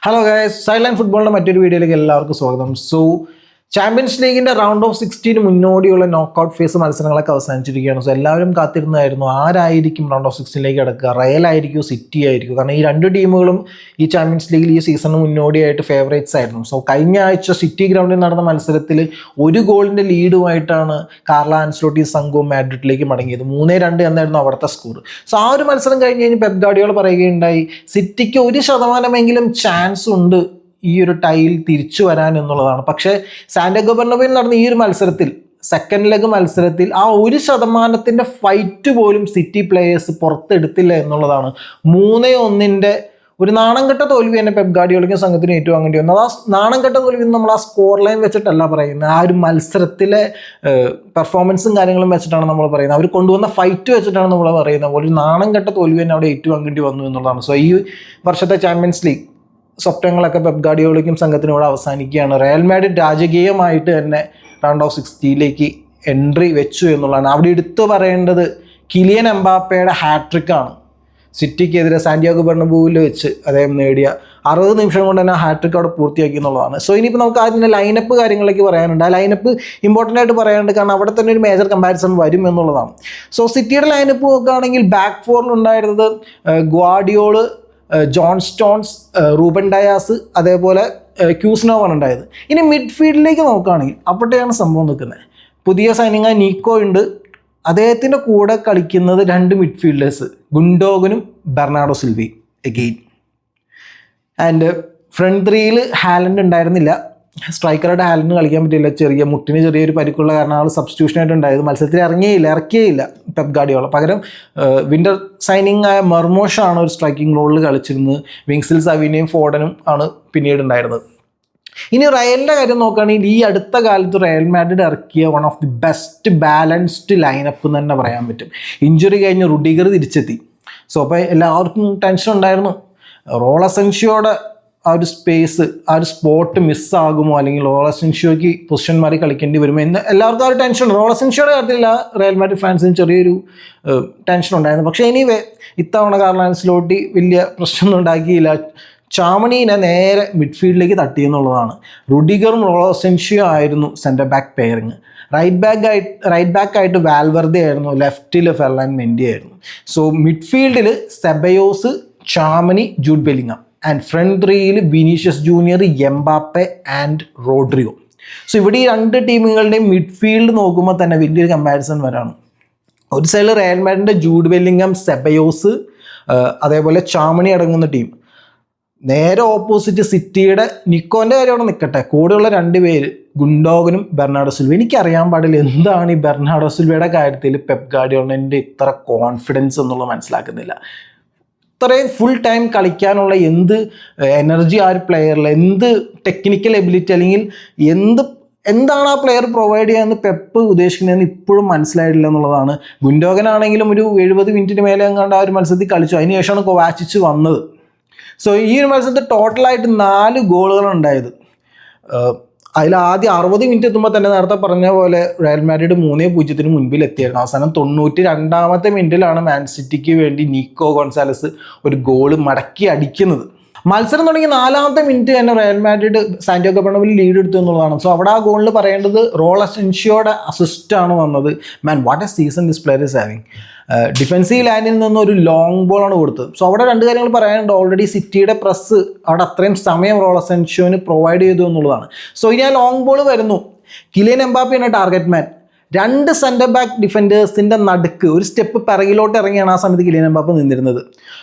Hello guys, silent ഫുട്ബോളിന്റെ മറ്റൊരു വീഡിയോയിലേക്ക് എല്ലാവർക്കും സ്വാഗതം. ചാമ്പ്യൻസ് ലീഗിന്റെ റൗണ്ട് ഓഫ് 16 മുന്നോടിയുള്ള നോക്കൌട്ട് ഫേസ് മത്സരങ്ങളൊക്കെ അവസാനിച്ചിരിക്കുകയാണ്. എല്ലാവരും കാത്തിരുന്നായിരുന്നു ആരായിരിക്കും റൗണ്ട് ഓഫ് 16ലേക്ക് കിടക്കുക, റയൽ ആയിരിക്കും, സിറ്റി ആയിരിക്കും. കാരണം ഈ രണ്ട് ടീമുകളും ഈ ചാമ്പ്യൻസ് ലീഗിൽ ഈ സീസണിന് മുന്നോടിയായിട്ട് ഫേവറേറ്റ്സ് ആയിരുന്നു. കഴിഞ്ഞ ആഴ്ച സിറ്റി ഗ്രൗണ്ടിൽ നടന്ന മത്സരത്തിൽ ഒരു ഗോളിന്റെ ലീഡുമായിട്ടാണ് കാർലോ ആൻസലോട്ടി സംഘവും മാഡ്രിഡിലേക്ക് മടങ്ങിയത്. 3-2 എന്നായിരുന്നു അവിടുത്തെ സ്കോർ. ആ ഒരു മത്സരം കഴിഞ്ഞ് കഴിഞ്ഞ് പെപ് ഗാർഡിയോള പറയുകയുണ്ടായി, സിറ്റിക്ക് 1% ചാൻസ് ഉണ്ട് ഈ ഒരു ടൈൽ തിരിച്ചു വരാൻ എന്നുള്ളതാണ്. പക്ഷേ സാന്റിയാഗോ ബെർണബേയിൽ നടന്ന ഈ ഒരു മത്സരത്തിൽ, സെക്കൻഡ് ലെഗ് മത്സരത്തിൽ, ആ 1% ഫൈറ്റ് പോലും സിറ്റി പ്ലേയേഴ്സ് പുറത്തെടുത്തില്ല എന്നുള്ളതാണ്. 3-1 ഒരു നാണംകെട്ട തോൽവി തന്നെ പെപ് ഗാർഡിയോളയ്ക്കും സംഘത്തിന് ഏറ്റുവാങ്ങേണ്ടി വന്നു. ആ നാണംകെട്ട തോൽവി നമ്മൾ ആ സ്കോർ ലൈൻ വെച്ചിട്ടല്ല പറയുന്നത്, ആ ഒരു മത്സരത്തിലെ പെർഫോമൻസും കാര്യങ്ങളും വെച്ചിട്ടാണ് നമ്മൾ പറയുന്നത്. അവർ കൊണ്ടുവന്ന ഫൈറ്റ് വെച്ചിട്ടാണ് നമ്മൾ പറയുന്നത്. ഒരു നാണംകെട്ട തോൽവി തന്നെ അവിടെ ഏറ്റുവാങ്ങേണ്ടി വന്നു എന്നുള്ളതാണ്. ഈ വർഷത്തെ ചാമ്പ്യൻസ് ലീഗ് സ്വപ്നങ്ങളൊക്കെ പെപ് ഗാർഡിയോളയ്ക്കും സംഘത്തിനും ഇവിടെ അവസാനിക്കുകയാണ്. റയൽ മാഡ്രിഡ് രാജകീയമായിട്ട് തന്നെ റൗണ്ട് ഓഫ് 16ലേക്ക് എൻട്രി വെച്ചു എന്നുള്ളതാണ്. അവിടെ എടുത്തു പറയേണ്ടത് കിലിയൻ എംബാപ്പയുടെ ഹാട്രിക്കാണ്. സിറ്റിക്കെതിരെ സാന്റിയാഗോ ബെർണബേയിൽ വെച്ച് അദ്ദേഹം നേടിയ 60 നിമിഷം കൊണ്ട് തന്നെ ഹാട്രിക്ക് അവിടെ പൂർത്തിയാക്കി എന്നുള്ളതാണ്. ഇനിയിപ്പോൾ നമുക്ക് അതിൻ്റെ ലൈനപ്പ് കാര്യങ്ങളിലേക്ക് പറയാനുണ്ട്. ആ ലൈനപ്പ് ഇമ്പോർട്ടൻ്റ് ആയിട്ട് പറയാനുണ്ട്, കാരണം അവിടെ തന്നെ ഒരു മേജർ കമ്പാരിസൺ വരും എന്നുള്ളതാണ്. സിറ്റിയുടെ ലൈനപ്പ് നോക്കുകയാണെങ്കിൽ ബാക്ക് ഫോറിൽ ഉണ്ടായിരുന്നത് ഗ്വാർഡിയോള്, ജോൺ സ്റ്റോൺസ്, റൂബൻ ഡയാസ്, അതേപോലെ ക്യൂസ്നോവാണ് ഉണ്ടായത്. ഇനി മിഡ്ഫീൽഡിലേക്ക് നോക്കുകയാണെങ്കിൽ അവിടെയാണ് സംഭവം നിൽക്കുന്നത്. പുതിയ സൈനിങ് നീക്കോ ഉണ്ട്. അദ്ദേഹത്തിൻ്റെ കൂടെ കളിക്കുന്നത് 2 മിഡ്ഫീൽഡേഴ്സ്, ഗുണ്ടോഗനും ബെർണാഡോ സിൽവയും എഗെയിൻ. ആൻഡ് ഫ്രണ്ട് ത്രീയിൽ ഹാലൻഡ് ഉണ്ടായിരുന്നില്ല. സ്ട്രൈക്കറുടെ ഹാലൻഡ് കളിക്കാൻ പറ്റില്ല, മുട്ടിന് ചെറിയൊരു പരിക്കുള്ള കാരണം ആൾ സബ്സ്റ്റിറ്റ്യൂഷനായിട്ട് ഉണ്ടായത്. മത്സരത്തിൽ ഇറക്കിയേയില്ല പെപ് ഗാർഡിയോള. പകരം വിൻ്റർ സൈനിങ് ആയ മെർമോഷാണ് ഒരു സ്ട്രൈക്കിംഗ് റോളിൽ കളിച്ചിരുന്നത്. വിങ്സിൽ സവീനയും ഫോഡനും ആണ് പിന്നീട് ഉണ്ടായിരുന്നത്. ഇനി റയലിൻ്റെ കാര്യം നോക്കുകയാണെങ്കിൽ ഈ അടുത്ത കാലത്ത് റയൽ മാഡ്രിഡ് ഇറക്കിയ one of the best balanced lineup എന്ന് തന്നെ പറയാൻ പറ്റും. ഇഞ്ചുറി കഴിഞ്ഞ് റുഡിഗർ തിരിച്ചെത്തി. അപ്പോൾ എല്ലാവർക്കും ടെൻഷൻ ഉണ്ടായിരുന്നു, റോൾ അസെൻഷ്യോയുടെ ആ ഒരു സ്പേസ്, ആ ഒരു സ്പോട്ട് മിസ്സാകുമോ, അല്ലെങ്കിൽ റോൾ അസെൻഷ്യോയ്ക്ക് പൊസിഷൻ മാറി കളിക്കേണ്ടി വരുമോ എന്ന് എല്ലാവർക്കും ആ ഒരു ടെൻഷൻ. റോൾ അസെൻഷ്യോയുടെ കാര്യത്തിലില്ല, റയൽ മാഡ്രിഡ് ഫാൻസിന് ചെറിയൊരു ടെൻഷൻ ഉണ്ടായിരുന്നു. പക്ഷേ എനിവേ ഇത്തവണ കാർലോ ആൻസലോട്ടി വലിയ പ്രശ്നമൊന്നും ഉണ്ടാക്കിയില്ല. ചാമണീനെ നേരെ മിഡ്ഫീൽഡിലേക്ക് തട്ടിയെന്നുള്ളതാണ്. റുഡിഗറും റോൾ അസെൻഷ്യോ ആയിരുന്നു സെൻറ്റർ ബാക്ക് പെയറിങ്. റൈറ്റ് ബാക്കായിട്ട് വാൽവർദെ ആയിരുന്നു, ലെഫ്റ്റിൽ ഫെർലാൻ മെൻഡി ആയിരുന്നു. മിഡ്ഫീൽഡിൽ Ceballos, Tchouameni, Jude Bellingham. And front ത്രീയിൽ Vinicius Junior, Mbappe and Rodrygo. ഇവിടെ ഈ 2 ടീമുകളുടെയും മിഡ്ഫീൽഡ് നോക്കുമ്പോൾ തന്നെ വലിയൊരു കമ്പാരിസൺ വരാണ്. ഒരു സൈഡിൽ റയൽ മാഡ്രിഡിൻ്റെ ജൂഡ് ബെല്ലിംഗം, സെബയോസ്, അതേപോലെ ചാമണി അടങ്ങുന്ന ടീം. നേരെ ഓപ്പോസിറ്റ് സിറ്റിയുടെ നിക്കോൻ്റെ കാര്യം അവിടെ നിൽക്കട്ടെ, കൂടെയുള്ള 2 പേര് ഗുണ്ടോഗനും ബെർണാഡോ സിൽവ. എനിക്കറിയാൻ പാടില്ല എന്താണ് ഈ ബെർണാഡോ സിൽവയുടെ കാര്യത്തിൽ പെപ് ഗാർഡിയോളൻ്റെ ഇത്ര കോൺഫിഡൻസ് എന്നുള്ളത് മനസ്സിലാക്കുന്നില്ല. ഇത്രയും ഫുൾ ടൈം കളിക്കാനുള്ള എന്ത് എനർജി ആ ഒരു പ്ലെയറിൽ, എന്ത് ടെക്നിക്കൽ എബിലിറ്റി, അല്ലെങ്കിൽ എന്താണ് ആ പ്ലെയർ പ്രൊവൈഡ് ചെയ്യാമെന്ന് പെപ്പ് ഉദ്ദേശിക്കുന്നതെന്ന് ഇപ്പോഴും മനസ്സിലായിട്ടില്ല എന്നുള്ളതാണ്. ഗുണ്ടോഗനാണെങ്കിലും ഒരു 70 മിനിറ്റിന് മേലെ എങ്ങാണ്ട് ആ ഒരു മത്സരത്തിൽ കളിച്ചു. അതിനുശേഷമാണ് കൊവാച്ചിച്ച് വന്നത്. ഈ ഒരു മത്സരത്തിൽ ടോട്ടലായിട്ട് 4 ഗോളുകളാണ് ഉണ്ടായത്. അതിൽ ആദ്യം 60 മിനിറ്റ് എത്തുമ്പോൾ തന്നെ നേരത്തെ പറഞ്ഞ പോലെ റയൽ മാഡ്രിഡ് 3-0 മുൻപിൽ എത്തിയായിരുന്നു. അവസാനം 92ാമത്തെ മിനിറ്റിലാണ് മാൻ സിറ്റിക്ക് വേണ്ടി നീക്കോ ഗോൺസാലസ് ഒരു ഗോള് മടക്കി അടിക്കുന്നത്. മത്സരം തുടങ്ങി 4ാമത്തെ മിനിറ്റ് തന്നെ റയൽ മാഡ്രിഡ് സാന്റിയാഗോ ബെർണബേയിൽ ലീഡ് എടുത്തു എന്നുള്ളതാണ്. അവിടെ ആ ഗോളിൽ പറയേണ്ടത് റോൾ അസെൻഷ്യോയുടെ അസിസ്റ്റാണ് വന്നത്. Man, what a season this player is having. Defensive ലൈനിൽ നിന്ന് ഒരു ലോങ് ബോളാണ് കൊടുത്തത്. അവിടെ 2 കാര്യങ്ങൾ പറയാനുണ്ട്. ഓൾറെഡി സിറ്റിയുടെ പ്രസ് അവിടെ അത്രയും സമയം റോൾ അസെൻഷ്യോന് പ്രൊവൈഡ് ചെയ്തു എന്നുള്ളതാണ്. ഇനി ആ ലോങ് ബോൾ വരുന്നു. കിലിയൻ എംബാപ്പയാണ് ടാർഗറ്റ് മാൻ. 2 സെൻറ്റർ ബാക്ക് ഡിഫൻഡേഴ്സിൻ്റെ നടുക്ക് ഒരു സ്റ്റെപ്പ് പിറകിലോട്ട് ഇറങ്ങിയാണ് ആ സമയത്ത് കിലിയൻ എംബാപ്പ നിന്നിരുന്നത്.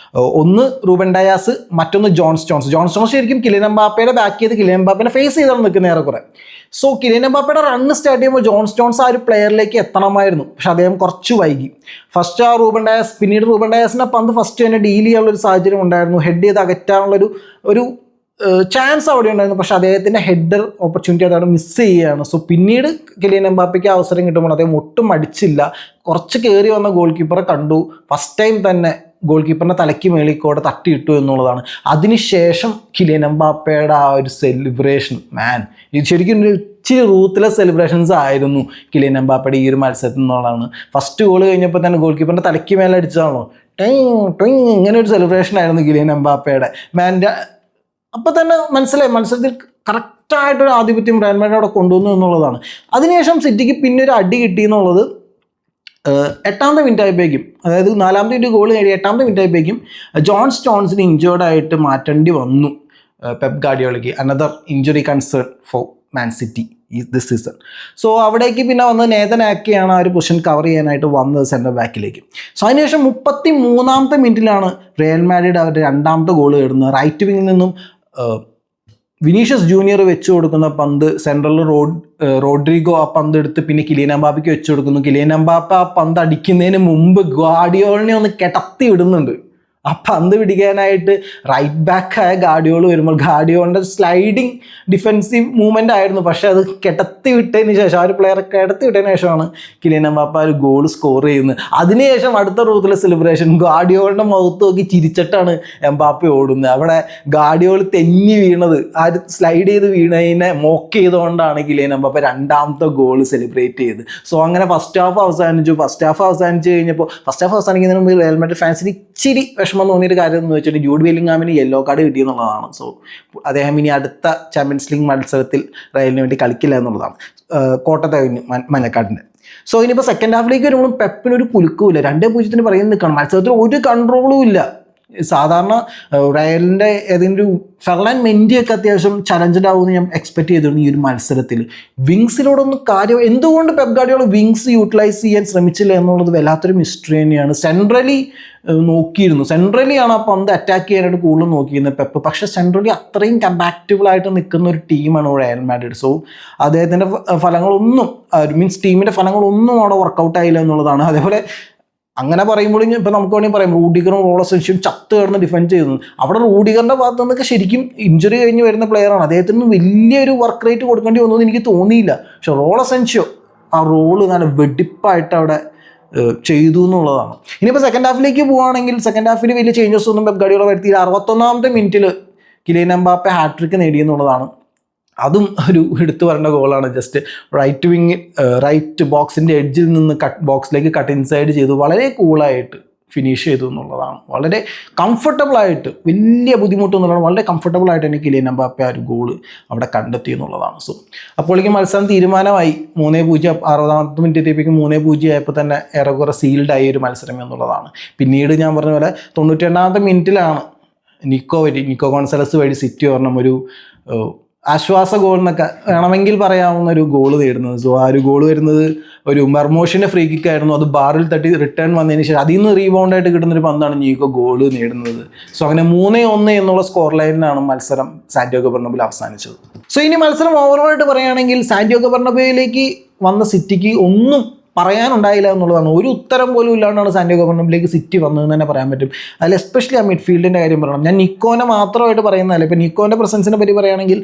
ഒന്ന് റൂബൻ ഡയാസ്, മറ്റൊന്ന് ജോൺ സ്റ്റോൺസ് ശരിക്കും കിലിയൻ എംബാപ്പയുടെ ബാക്ക് ചെയ്ത് കിലിയൻ എംബാപ്പനെ ഫേസ് ചെയ്താണ് നിൽക്കുന്നത് ഏറെക്കുറെ. കിലിയൻ എംബാപ്പയുടെ റണ്ണ് സ്റ്റാർട്ട് ചെയ്യുമ്പോൾ ജോൺ സ്റ്റോൺസ് ആ ഒരു പ്ലെയറിലേക്ക് എത്തണമായിരുന്നു. പക്ഷെ അദ്ദേഹം കുറച്ച് വൈകി. ഫസ്റ്റ് ആ റൂബൻ ഡയാസ്, പിന്നീട് റൂബൻ ഡയാസിൻ്റെ പന്ത് ഫസ്റ്റ് തന്നെ ഡീൽ ചെയ്യാനുള്ളൊരു സാഹചര്യം ഉണ്ടായിരുന്നു. ഹെഡ് ചെയ്ത് അകറ്റാനുള്ളൊരു ചാൻസ് അവിടെ ഉണ്ടായിരുന്നു. പക്ഷെ അദ്ദേഹത്തിൻ്റെ ഹെഡർ ഓപ്പർച്യൂണിറ്റി അതവിടെ മിസ് ചെയ്യുകയാണ്. പിന്നീട് കിലിയൻ എംബാപ്പയ്ക്ക് അവസരം കിട്ടുമ്പോൾ അദ്ദേഹം ഒട്ടും അടിച്ചില്ല. കുറച്ച് കയറി വന്ന ഗോൾ കീപ്പറെ കണ്ടു. ഫസ്റ്റ് ടൈം തന്നെ ഗോൾ കീപ്പറിൻ്റെ തലയ്ക്ക് മേളിക്കോടെ തട്ടിയിട്ടു എന്നുള്ളതാണ്. അതിനുശേഷം കിലിയൻ എംബാപ്പയുടെ ആ ഒരു സെലിബ്രേഷൻ, മാൻ, ഇത് ശരിക്കും ഒരു ഇച്ചിരി റൂത്ത്ലെസ് സെലിബ്രേഷൻസ് ആയിരുന്നു കിലിയൻ എംബാപ്പയുടെ ഈ ഒരു മത്സരത്തിൽ നിന്നുള്ളതാണ്. ഫസ്റ്റ് ഗോൾ കഴിഞ്ഞപ്പോൾ തന്നെ ഗോൾ കീപ്പറിൻ്റെ തലയ്ക്ക് മേലെ അടിച്ചതാണല്ലോ, ടൊയ് ടൊയ്, ഇങ്ങനെ ഒരു സെലിബ്രേഷൻ ആയിരുന്നു കിലിയൻ എംബാപ്പയുടെ. മാൻ, അപ്പോൾ തന്നെ മനസ്സിലായി മത്സരത്തിൽ കറക്റ്റായിട്ടൊരു ആധിപത്യം റയൽ മാഡ്രിഡ് അവിടെ കൊണ്ടുവന്നു എന്നുള്ളതാണ്. അതിനുശേഷം സിറ്റിക്ക് പിന്നെ ഒരു അടി കിട്ടി എന്നുള്ളത് 8ാമത്തെ മിനിറ്റ് ആയപ്പോഴേക്കും, അതായത് 4ാമത്തെ മിനിറ്റ് ഗോൾ നേടി 8ാമത്തെ മിനിറ്റ് ആയപ്പോഴേക്കും ജോൺ സ്റ്റോൺസിന് ഇഞ്ചേർഡായിട്ട് മാറ്റേണ്ടി വന്നു പെപ് ഗാർഡിയോളയ്ക്ക്. Another injury concern for Man City this season. So അവിടേക്ക് പിന്നെ വന്ന് നേതൻ ആക്കിയാണ് ആ ഒരു പൊസിഷൻ കവർ ചെയ്യാനായിട്ട് വന്നത് സെൻറ്റർ ബാക്കിലേക്ക്. സോ അതിനുശേഷം 33ാമത്തെ മിനിറ്റിലാണ് റയൽ മാഡ്രിഡ് അവരുടെ 2ാമത്തെ ഗോൾ നേടുന്നത്. റൈറ്റ് വിങ്ങിൽ നിന്നും വിനീഷ്യസ് ജൂനിയർ വെച്ച് കൊടുക്കുന്ന പന്ത് സെൻട്രലിൽ റോഡ്രിഗോ ആ പന്ത് എടുത്ത് പിന്നെ കിലിയൻ എംബാപ്പയ്ക്ക് വെച്ച് കൊടുക്കുന്നു. കിലിയൻ എംബാപ്പ ആ പന്ത് അടിക്കുന്നതിന് മുമ്പ് ഗാർഡിയോളിനെ ഒന്ന് കിടത്തി വിടുന്നുണ്ട്. ആ പന്ത് പിടിക്കാനായിട്ട് റൈറ്റ് ബാക്കായ ഗാർഡിയോൾ വരുമ്പോൾ ഗാർഡിയോളിൻ്റെ സ്ലൈഡിങ് ഡിഫെൻസീവ് മൂവ്മെൻ്റ് ആയിരുന്നു. പക്ഷേ അത് കിടത്തി വിട്ടതിന് ശേഷം, ആ ഒരു പ്ലെയറെ കിടത്തി വിട്ടതിന് ശേഷമാണ് കിലിയൻ എംബാപ്പ ഒരു ഗോൾ സ്കോർ ചെയ്യുന്നത്. അതിനുശേഷം അടുത്ത റൂത്തിലെ സെലിബ്രേഷൻ ഗാർഡിയോളിൻ്റെ മുഖത്ത് നോക്കി ചിരിച്ചിട്ടാണ് എംബാപ്പ ഓടുന്നത്. അവിടെ ഗാർഡിയോൾ തെന്നി വീണത്, ആ ഒരു സ്ലൈഡ് ചെയ്ത് വീണതിനെ മോക്ക് ചെയ്തുകൊണ്ടാണ് കിലിയൻ എംബാപ്പ 2ാമത്തെ ഗോൾ സെലിബ്രേറ്റ് ചെയ്ത്. സോ അങ്ങനെ ഫസ്റ്റ് ഹാഫ് അവസാനിച്ച് കഴിഞ്ഞപ്പോൾ ഫസ്റ്റ് ഹാഫ് അവസാനിക്കുന്നതിന് മുമ്പ് റയൽ മാഡ്രിഡ് ഫാൻസിന് ഇച്ചിരി വിഷമം തോന്നിയൊരു കാര്യം എന്ന് വെച്ചിട്ട് ജൂഡ് ബെല്ലിംഗാമിന് യെല്ലോ കാർഡ് കിട്ടിയെന്നുള്ളതാണ്. സോ അദ്ദേഹം ഇനി അടുത്ത ചാമ്പ്യൻസ് ലീഗ് മത്സരത്തിൽ റയലിന് വേണ്ടി കളിക്കില്ല എന്നുള്ളതാണ്, കോട്ടത്തെ മഞ്ഞക്കാടിൻ്റെ. സോ ഇനിയിപ്പോൾ സെക്കൻഡ് ഹാഫിലേക്ക് വരുമ്പോഴും പെപ്പിനൊരു കുലുക്കുമില്ല, 2-0 പറയുന്നത് നിൽക്കണം. മത്സരത്തിൽ ഒരു കൺട്രോളും ഇല്ല. സാധാരണ റയലിൻ്റെ ഏതെങ്കിലും ഒരു ഫെർലാൻ മെൻഡിയൊക്കെ അത്യാവശ്യം ചലഞ്ചഡ് ആവുമെന്ന് ഞാൻ എക്സ്പെക്ട് ചെയ്തിരുന്നു ഈ ഒരു മത്സരത്തിൽ. വിങ്സിനോടൊന്നും കാര്യം എന്തുകൊണ്ട് പെപ് ഗാർഡിയോള വിങ്സ് യൂട്ടിലൈസ് ചെയ്യാൻ ശ്രമിച്ചില്ല എന്നുള്ളത് വല്ലാത്തൊരു മിസ്റ്ററി തന്നെയാണ്. സെൻട്രലിയാണ് ആ പന്ത് അറ്റാക്ക് ചെയ്യാനായിട്ട് കൂടുതലും നോക്കിയിരുന്നത് പെപ്പ്. പക്ഷേ സെൻട്രലി അത്രയും കമ്പാക്റ്റബിൾ ആയിട്ട് നിൽക്കുന്ന ഒരു ടീമാണ് റയൽ മാഡ്രിഡ്. സോ അദ്ദേഹത്തിൻ്റെ ഫലങ്ങളൊന്നും മീൻസ് ടീമിൻ്റെ ഫലങ്ങളൊന്നും അവിടെ വർക്കൗട്ട് ആയില്ല എന്നുള്ളതാണ്. അതേപോലെ അങ്ങനെ പറയുമ്പോൾ ഇപ്പോൾ നമുക്ക് വേണമെങ്കിൽ പറയാം റൂഡിഗറും റോളസെൻഷ്യും ചത്ത് കിടന്ന് ഡിഫെൻഡ് ചെയ്യുന്നു. അവിടെ റൂഡിഗറിൻ്റെ ഭാഗത്ത് നിന്നൊക്കെ ശരിക്കും ഇഞ്ചുറി കഴിഞ്ഞ് വരുന്ന പ്ലെയറാണ്, അദ്ദേഹത്തിന് വലിയൊരു വർക്ക് റേറ്റ് കൊടുക്കേണ്ടി വന്നു എന്ന് എനിക്ക് തോന്നിയില്ല. പക്ഷെ റോളസെൻഷ്യോ ആ റോള് നല്ല വെടിപ്പായിട്ട് അവിടെ ചെയ്തു എന്നുള്ളതാണ്. ഇനിയിപ്പോൾ സെക്കൻഡ് ഹാഫിലേക്ക് പോവുകയാണെങ്കിൽ സെക്കൻഡ് ഹാഫിൽ വലിയ ചേഞ്ചസ് ഒന്നും പെപ് ഗാർഡിയോള വരുത്തി. 61ാമത്തെ മിനിറ്റിൽ കിലിയൻ എംബാപ്പെ ഹാട്രിക്ക് നേടിയെന്നുള്ളതാണ്. അതും ഒരു എടുത്തു പറയേണ്ട ഗോളാണ്. ജസ്റ്റ് റൈറ്റ് ബോക്സിൻ്റെ എഡ്ജിൽ നിന്ന് ബോക്സിലേക്ക് കട്ട് ഇൻസൈഡ് ചെയ്തു വളരെ കൂളായിട്ട് ഫിനിഷ് ചെയ്തു എന്നുള്ളതാണ്. വളരെ കംഫർട്ടബിളായിട്ട്, വലിയ ബുദ്ധിമുട്ടൊന്നുമില്ല, വളരെ കംഫർട്ടബിളായിട്ട് തന്നെ കിലിയൻ എംബാപ്പെ ആ ഒരു ഗോള് അവിടെ കണ്ടെത്തി എന്നുള്ളതാണ്. സോ അപ്പോഴേക്കും മത്സരം തീരുമാനമായി. 3-0 60ാമത്തെ മിനിറ്റ് എത്തിയപ്പോഴേക്കും 3-0 ആയപ്പോൾ തന്നെ ഏറെക്കുറെ സീൽഡായി ഒരു മത്സരം എന്നുള്ളതാണ്. പിന്നീട് ഞാൻ പറഞ്ഞ പോലെ 92ാമത്തെ മിനിറ്റിലാണ് നിക്കോ ഗോൺസാലസ് വഴി സിറ്റി ഒരെണ്ണം ഒരു ആശ്വാസ ഗോൾ എന്നൊക്കെ വേണമെങ്കിൽ പറയാവുന്ന ഒരു ഗോള് നേടുന്നത്. സോ ആ ഒരു ഗോള് വരുന്നത് ഒരു മെർമോഷിൻ്റെ ഫ്രീ കിക്കായിരുന്നു. അത് ബാറിൽ തട്ടി റിട്ടേൺ വന്നതിന് ശേഷം അതിൽ നിന്ന് റീബൗണ്ടായിട്ട് കിട്ടുന്നൊരു പന്താണ് നീക്കോ ഗോള് നേടുന്നത്. സോ അങ്ങനെ 3-1 എന്നുള്ള സ്കോർ ലൈനിലാണ് മത്സരം സാന്റിയാഗോ ബെർണബിൽ അവസാനിച്ചത്. സോ ഇനി മത്സരം ഓവറോളായിട്ട് പറയുകയാണെങ്കിൽ സാന്റിയാഗോ ബെർണബിലേക്ക് വന്ന സിറ്റിക്ക് ഒന്നും പറയാനുണ്ടായില്ല എന്നുള്ളതാണ്. ഒരു ഉത്തരം പോലും ഇല്ലാണ്ടാണ് സാന്റിയാഗോ ബെർണബിലേക്ക് സിറ്റി വന്നതെന്ന് തന്നെ പറയാൻ പറ്റും. അതിൽ എസ്പെഷ്യലി ആ മിഡ്ഫീൽഡിൻ്റെ കാര്യം പറയണം. ഞാൻ നിക്കോനെ മാത്രമായിട്ട് പറയുന്നതല്ല. ഇപ്പോൾ നിക്കോൻ്റെ പ്രസൻസിനെ പറ്റി പറയുകയാണെങ്കിൽ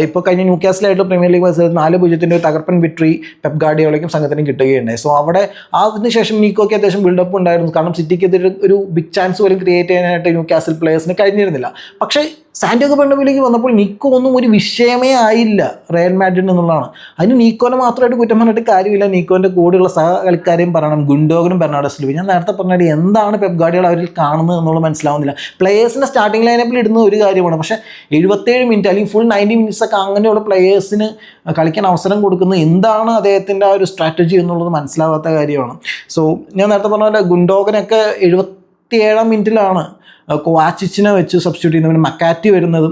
ഇപ്പോൾ കഴിഞ്ഞ ന്യൂകാസിലായിട്ട് പ്രീമിയർ ലീഗ് മത്സരത്തിൽ 4-0 ഒരു തകർപ്പൻ വിക്ടറി പെപ് ഗാർഡിയോളയ്ക്കും സംഘത്തിനും കിട്ടുകയുണ്ടായി. സോ അവിടെ അതിനുശേഷം നിക്കോയ്ക്ക് അത്യാവശ്യം ബിൽഡപ്പ് ഉണ്ടായിരുന്നു. കാരണം സിറ്റിക്കെതിരെ ഒരു ബിഗ് ചാൻസ് പോലും ക്രിയേറ്റ് ചെയ്യാനായിട്ട് ന്യൂകാസിൽ പ്ലേയേഴ്സിന് കഴിഞ്ഞിരുന്നില്ല. പക്ഷേ സാന്റിയാഗോ ബെർണബിലേക്ക് വന്നപ്പോൾ നിക്കോ ഒന്നും ഒരു വിഷയമേ ആയില്ല റയൽ മാഡ്രിഡ് എന്നുള്ളതാണ്. അതിന് നിക്കോനെ മാത്രമായിട്ട് കുറ്റം പറഞ്ഞിട്ട് കാര്യമില്ല. നിക്കോൻ്റെ കൂടെയുള്ള കളിക്കാരെയും പറയണം, ഗുണ്ടോഗനും ബെർണാർഡോ സിൽവയും. ഞാൻ നേരത്തെ പറഞ്ഞാൽ എന്താണ് പെപ് ഗാർഡിയോള അവരിൽ കാണുന്നത് എന്നുള്ളത് മനസ്സിലാവുന്നില്ല. പ്ലേയേഴ്സിനെ സ്റ്റാർട്ടിംഗ് ലൈനപ്പിൽ ഇടുന്നത് ഒരു കാര്യമാണ്, പക്ഷേ 77 മിനിറ്റ് അല്ലെങ്കിൽ ഫുൾ 90 മിനിറ്റ്സ് ഒക്കെ അങ്ങനെയുള്ള പ്ലേയേഴ്സിന് കളിക്കാൻ അവസരം കൊടുക്കുന്നത് എന്താണ് അദ്ദേഹത്തിൻ്റെ ആ ഒരു സ്ട്രാറ്റജി എന്നുള്ളത് മനസ്സിലാവാത്ത കാര്യമാണ്. സോ ഞാൻ നേരത്തെ പറഞ്ഞ പോലെ ഗുണ്ടോഗനൊക്കെ 77ാം മിനിറ്റിലാണ് കൊവാച്ചിച്ചിനെ വെച്ച് സബ്സ്റ്റിറ്റ്യൂട്ട് ചെയ്യുന്നവന് മക്കാറ്റി വരുന്നതും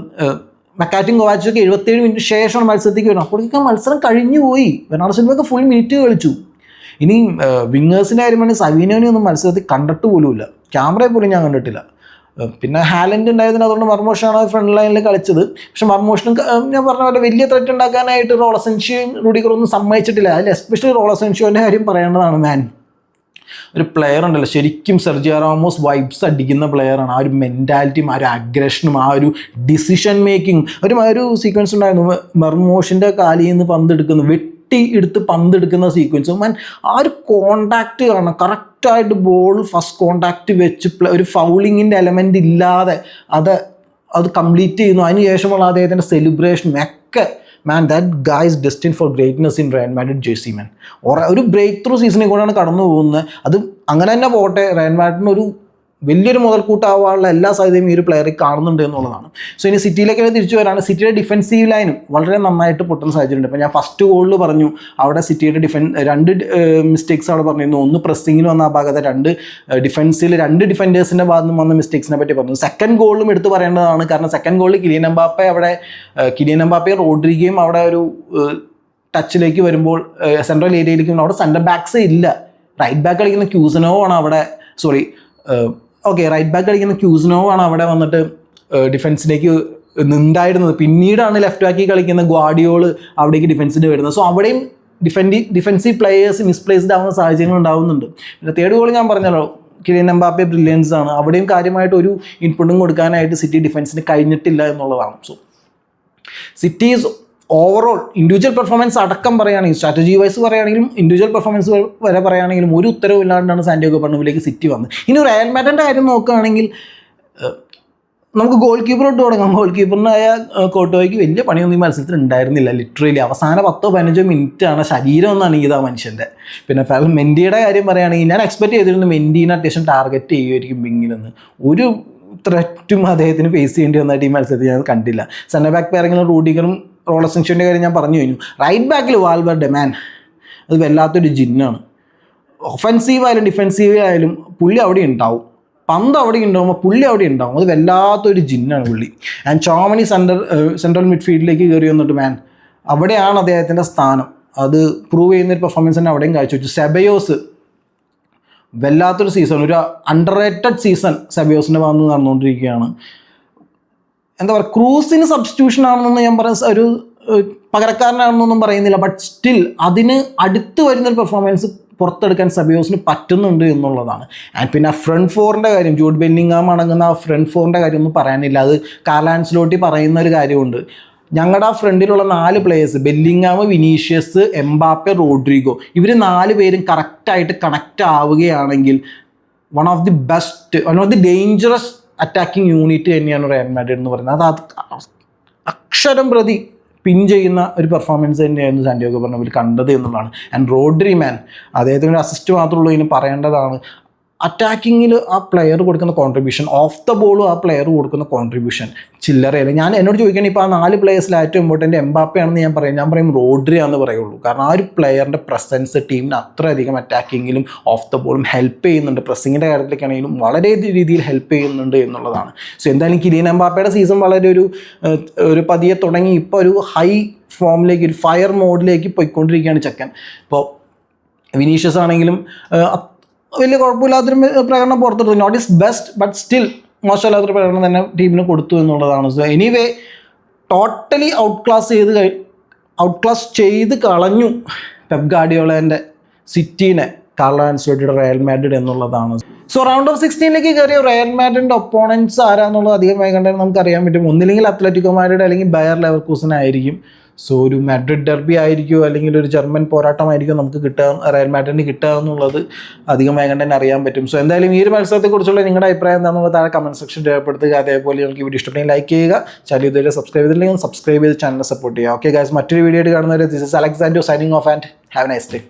മക്കാറ്റിയും കൊവാച്ചിച്ചൊക്കെ 77 മിനിറ്റ് ശേഷമാണ് മത്സരത്തേക്ക് വരുന്നത്. അപ്പോഴേക്കും മത്സരം കഴിഞ്ഞു പോയി. ബെർണാർഡോ സിൽവയൊക്കെ ഫുൾ മിനിറ്റ് കളിച്ചു. ഇനി വിങ്ങേഴ്സിൻ്റെ കാര്യമാണെങ്കിൽ സവീനോനെ ഒന്നും മത്സരത്തിൽ കണ്ടിട്ട് പോലുമില്ല, ക്യാമറയെ പോലും ഞാൻ കണ്ടിട്ടില്ല. പിന്നെ ഹാലൻഡ് ഉണ്ടായതിന് അതുകൊണ്ട് മർമോഷാണ് ഫ്രണ്ട് ലൈനിൽ കളിച്ചത്. പക്ഷെ മർമോഷനും ഞാൻ പറഞ്ഞ പോലെ വലിയ ത്രെറ്റ് ഉണ്ടാക്കാനായിട്ട് റോളസെൻഷ്യോയും റൂഡിഗറൊന്നും സമ്മതിച്ചിട്ടില്ല. അതിൽ എസ്പെഷ്യലി റോളസെൻഷ്യോൻ്റെ കാര്യം പറയേണ്ടതാണ്. മാൻ ഒരു പ്ലെയർ ഉണ്ടല്ലോ, ശരിക്കും സെർജിയോ റാമോസ് വൈബ്സ് അടിക്കുന്ന പ്ലെയറാണ്. ആ ഒരു മെൻറ്റാലിറ്റിയും ആ ഒരു അഗ്രഷനും ആ ഒരു ഡിസിഷൻ മേക്കിംഗ്. ഒരു സീക്വൻസ് ഉണ്ടായിരുന്നു, മർമോഷിൻ്റെ കാലിൽ നിന്ന് പന്തെടുക്കുന്നു, എടുത്ത് പന്തെടുക്കുന്ന സീക്വൻസ്. മാൻ ആ ഒരു കോണ്ടാക്റ്റ് കാണണം, കറക്റ്റായിട്ട് ബോൾ ഫസ്റ്റ് കോണ്ടാക്റ്റ് വെച്ച് ഒരു ഫൗളിങ്ങിൻ്റെ എലമെൻ്റ് ഇല്ലാതെ അത് കംപ്ലീറ്റ് ചെയ്യുന്നു. അതിന് ശേഷമുള്ള അദ്ദേഹത്തിൻ്റെ സെലിബ്രേഷനും ഒക്കെ. Man that guy is destined for greatness in Real Madrid jersey. Man ഒരു ബ്രേക്ക് ത്രൂ സീസണിൽ കൂടെയാണ് കടന്നു പോകുന്നത്. അത് അങ്ങനെ തന്നെ പോട്ടെ, റയൽ മാഡ്രിഡിന് ഒരു വലിയൊരു മുതൽക്കൂട്ടാവാനുള്ള എല്ലാ സാധ്യതയും ഈ ഒരു പ്ലെയറിൽ കാണുന്നുണ്ട് എന്നുള്ളതാണ്. സോ ഇനി സിറ്റിയിലേക്ക് തിരിച്ചു വരാണ്. സിറ്റിയുടെ ഡിഫൻസീവ് ലൈനും വളരെ നന്നായിട്ട് പൊട്ടുന്ന സാഹചര്യമുണ്ട്. ഇപ്പോൾ ഞാൻ ഫസ്റ്റ് ഗോളിൽ പറഞ്ഞു അവിടെ സിറ്റിയുടെ രണ്ട് മിസ്റ്റേക്സ് അവിടെ പറഞ്ഞിരുന്നു. ഒന്ന് പ്രസ്സിങ്ങിൽ വന്ന ആ ഭാഗത്തെ, ഡിഫൻസിൽ 2 ഡിഫൻഡേഴ്സിൻ്റെ ഭാഗത്ത് നിന്ന് വന്ന മിസ്റ്റേക്സിനെ പറ്റി പറഞ്ഞു. സെക്കൻഡ് ഗോളിലും എടുത്ത് പറയേണ്ടതാണ്. കാരണം സെക്കൻഡ് ഗോളിൽ കിലിയൻ എംബാപ്പയും റോഡ്രിഗയും അവിടെ ഒരു ടച്ചിലേക്ക് വരുമ്പോൾ സെൻട്രൽ ഏരിയയിലേക്ക് അവിടെ സെൻറ്റർ ബാക്സ് ഇല്ല. റൈറ്റ് ബാക്ക് കളിക്കുന്ന ക്യൂസനോ ആണ് അവിടെ റൈറ്റ് ബാക്ക് കളിക്കുന്ന ക്യൂസിനോവ് ആണ് അവിടെ വന്നിട്ട് ഡിഫൻസിലേക്ക് നിന്നുണ്ടായിരുന്നത്. പിന്നീടാണ് ലെഫ്റ്റ് ബാക്കി കളിക്കുന്ന ഗ്വാഡിയോള് അവിടേക്ക് ഡിഫൻസിന് വരുന്നത്. സോ അവിടെയും ഡിഫൻസീവ് പ്ലെയേഴ്സ് മിസ്പ്ലേസ്ഡ് ആവുന്ന സാഹചര്യങ്ങൾ ഉണ്ടാവുന്നുണ്ട്. പിന്നെ തേർഡ് ഗോൾ ഞാൻ പറഞ്ഞല്ലോ, കിലിയൻ എംബാപ്പെ ബ്രില്യൻസ് ആണ്. അവിടെയും കാര്യമായിട്ട് ഒരു ഇൻപുട്ടും കൊടുക്കാനായിട്ട് സിറ്റി ഡിഫൻസിന് കഴിഞ്ഞിട്ടില്ല എന്നുള്ളതാണ്. So city is overall individual performance അടക്കം പറയുകയാണെങ്കിൽ, സ്ട്രാറ്റജി വൈസ് പറയുകയാണെങ്കിലും ഇൻഡിവിജ്വൽ പെർഫോമൻസ് വരെ പറയുകയാണെങ്കിലും ഒരു ഉത്തരവ് ഇല്ലാണ്ടാണ് സാന്റിയാഗോ ബെർണബിലേക്ക് സിറ്റി വന്നത്. ഇനി റയൽ മാഡ്രിഡിൻ്റെ കാര്യം നോക്കുകയാണെങ്കിൽ നമുക്ക് ഗോൾ കീപ്പറോട്ട് തുടങ്ങാം. ഗോൾ കീപ്പറിനായ കോട്ടോയ്ക്ക് വലിയ പണിയൊന്നും ഈ മത്സരത്തിൽ ഉണ്ടായിരുന്നില്ല. ലിറ്ററലി അവസാന 10-15 മിനിറ്റാണ് ശരീരം ഒന്ന് അണങ്ങിയത് ആ മനുഷ്യൻ്റെ. പിന്നെ മെൻഡിയുടെ കാര്യം പറയുകയാണെങ്കിൽ ഞാൻ എക്സ്പെക്ട് ചെയ്തിരുന്നു മെൻഡീനെ അത്യാവശ്യം ടാർഗറ്റ് ചെയ്യുമായിരിക്കും വിങ്ങിലെന്ന്. ഒരു ത്രെറ്റും അദ്ദേഹത്തിന് ഫേസ് ചെയ്യേണ്ടി വന്നായിട്ട് ഈ മത്സരത്തിൽ ഞാൻ കണ്ടില്ല. സെൻറ്റർ ബാക്ക് പേരെങ്കിലും റൂഡിഗറും റോളസിൻഷൻ്റെ കാര്യം ഞാൻ പറഞ്ഞു കഴിഞ്ഞു. റൈറ്റ് ബാക്കിൽ വാൽവർഡെ മാൻ അത് വല്ലാത്തൊരു ജിന്നാണ്. ഒഫൻസീവ് ആയാലും ഡിഫെൻസീവ് ആയാലും പുള്ളി അവിടെ ഉണ്ടാവും. പന്ത് അവിടെ ഉണ്ടാകുമ്പോൾ പുള്ളി അവിടെ ഉണ്ടാവും. അത് വല്ലാത്തൊരു ജിന്നാണ് പുള്ളി. ആൻഡ് ചോമനി സെൻട്രൽ മിഡ്ഫീൽഡിലേക്ക് കയറി വന്നിട്ട് മാൻ അവിടെയാണ് അദ്ദേഹത്തിൻ്റെ സ്ഥാനം. അത് പ്രൂവ് ചെയ്യുന്നൊരു പെർഫോമൻസ് തന്നെ അവിടെയും കാഴ്ചവെച്ചു. സെബയോസ് വല്ലാത്തൊരു സീസൺ, ഒരു അണ്ടർ റേറ്റഡ് സീസൺ സെബയോസിൻ്റെ ഭാഗത്ത് നടന്നുകൊണ്ടിരിക്കുകയാണ്. എന്താ പറയുക, ക്രൂസിന് സബ്സ്റ്റിറ്റ്യൂഷൻ ആണെന്നൊന്നും ഞാൻ ഒരു പകരക്കാരനാണെന്നൊന്നും പറയുന്നില്ല. ബട്ട് സ്റ്റിൽ അതിന് അടുത്ത് വരുന്നൊരു പെർഫോമൻസ് പുറത്തെടുക്കാൻ സെബയോസിന് പറ്റുന്നുണ്ട് എന്നുള്ളതാണ്. ആൻഡ് പിന്നെ ഫ്രണ്ട് ഫോറിൻ്റെ കാര്യം, ജൂഡ് ബെല്ലിംഗാം അടങ്ങുന്ന ആ ഫ്രണ്ട് ഫോറിൻ്റെ കാര്യം ഒന്നും പറയാനില്ല. അത് കാർലോ ആൻസലോട്ടി പറയുന്ന ഒരു കാര്യമുണ്ട്. ഞങ്ങളുടെ ആ ഫ്രണ്ടിലുള്ള 4 players Bellingham, Vinicius, Mbappe, Rodrygo, ഇവർ 4 പേരും കറക്റ്റായിട്ട് കണക്റ്റ് ആവുകയാണെങ്കിൽ one of the dangerous attacking unit തന്നെയാണ് റയൽ മാഡ്രിഡ് എന്ന് പറയുന്നത്. അത് അക്ഷരം പ്രതി പിൻ ചെയ്യുന്ന ഒരു പെർഫോമൻസ് തന്നെയായിരുന്നു സാന്റിയാഗോ ബെർണബിൽ കണ്ടത് എന്നുള്ളതാണ്. ആൻഡ് റോഡ്രി മാൻ അദ്ദേഹത്തിന് ഒരു അസിസ്റ്റ് മാത്രമേ ഉള്ളൂ, ഇനി പറയേണ്ടതാണ്. അറ്റാക്കിങ്ങിൽ ആ പ്ലെയർ കൊടുക്കുന്ന കോൺട്രിബ്യൂഷൻ, ഓഫ് ദ ബോളും ആ പ്ലെയർ കൊടുക്കുന്ന കോൺട്രിബ്യൂഷൻ ചില്ലറയല്ല. എന്നോട് ചോദിക്കുകയാണെങ്കിൽ ഇപ്പോൾ ആ 4 പ്ലെയേഴ്സിൽ ഏറ്റവും ഇമ്പോർട്ടൻറ്റ് എംബാപ്പെ ആണെന്ന് ഞാൻ പറയും റോഡ്രി ആണെന്ന് പറയുള്ളൂ. കാരണം ആ ഒരു പ്ലെയറിൻ്റെ പ്രസൻസ് ടീമിന് അത്രയധികം അറ്റാക്കിങ്ങിലും ഓഫ് ദ ബോളും ഹെൽപ്പ് ചെയ്യുന്നുണ്ട്. പ്രസ്സിങ്ങിൻ്റെ കാര്യത്തിലേക്കാണെങ്കിലും വളരെ രീതിയിൽ ഹെൽപ്പ് ചെയ്യുന്നുണ്ട് എന്നുള്ളതാണ്. സോ എന്തായാലും കിലിയൻ എംബാപ്പയുടെ സീസൺ വളരെ ഒരു പതിയെ തുടങ്ങി ഇപ്പോൾ ഒരു ഹൈ ഫോമിലേക്ക്, ഒരു ഫയർ മോഡിലേക്ക് പോയിക്കൊണ്ടിരിക്കുകയാണ് ചെക്കൻ. ഇപ്പോൾ വിനീഷ്യസ് ആണെങ്കിലും വലിയ കുഴപ്പമില്ലാത്തൊരു പ്രകടനം പുറത്തെടുത്തു. Not his best but still മോശമില്ലാത്തൊരു പ്രകടനം തന്നെ ടീമിന് കൊടുത്തു എന്നുള്ളതാണ്. So anyway totally out class ചെയ്ത് കളഞ്ഞു പെപ് ഗാർഡിയോളേൻ്റെ സിറ്റീനെ കാർലോ ആൻസലോട്ടിയുടെ റയൽ മാഡ്രിഡ് എന്നുള്ളതാണ്. സോ റൗണ്ട് ഓഫ് 16ലേക്ക് കയറിയ റയൽ മാഡ്രിഡിൻ്റെ ഒപ്പോണൻസ് ആരാന്നുള്ളത് അധികമായി കണ്ടാൽ നമുക്ക് അറിയാൻ പറ്റും. ഒന്നില്ലെങ്കിൽ അത്ലറ്റിക്കോ മാഡ്രിഡ് അല്ലെങ്കിൽ ബയർ ലെവർകൂസൻ ആയിരിക്കും. സോ ഒരു മാഡ്രിഡ് ഡെർബി ആയിരിക്കുമോ അല്ലെങ്കിൽ ഒരു ജർമ്മൻ പോരാട്ടമായിരിക്കും നമുക്ക് റയൽ മാഡ്രിഡിന് കിട്ടുക എന്നുള്ളത് അധികമായി കണ്ട് തന്നെ അറിയാൻ പറ്റും. സോ എന്തായാലും ഈ ഒരു മത്സരത്തെക്കുറിച്ചുള്ള നിങ്ങളുടെ അഭിപ്രായം എന്താണെന്നുള്ളത് താഴെ കമൻറ്റ് സെക്ഷൻ രേഖപ്പെടുത്തുക. അതേപോലെ നിങ്ങൾക്ക് വീഡിയോ ഇഷ്ടപ്പെട്ടെങ്കിൽ ലൈക്ക് ചെയ്യുക. ചാനൽ ഇതുവരെ സബ്സ്ക്രൈബ് ചെയ്തില്ലെങ്കിൽ സബ്സ്ക്രൈബ് ചെയ്ത് ചാനൽ സപ്പോർട്ട് ചെയ്യുക. ഓക്കെ ഗൈസ്, മറ്റൊരു വീഡിയോ ആയിട്ട് കാണുന്നവരെ this is Alexander signing off and have A nice day.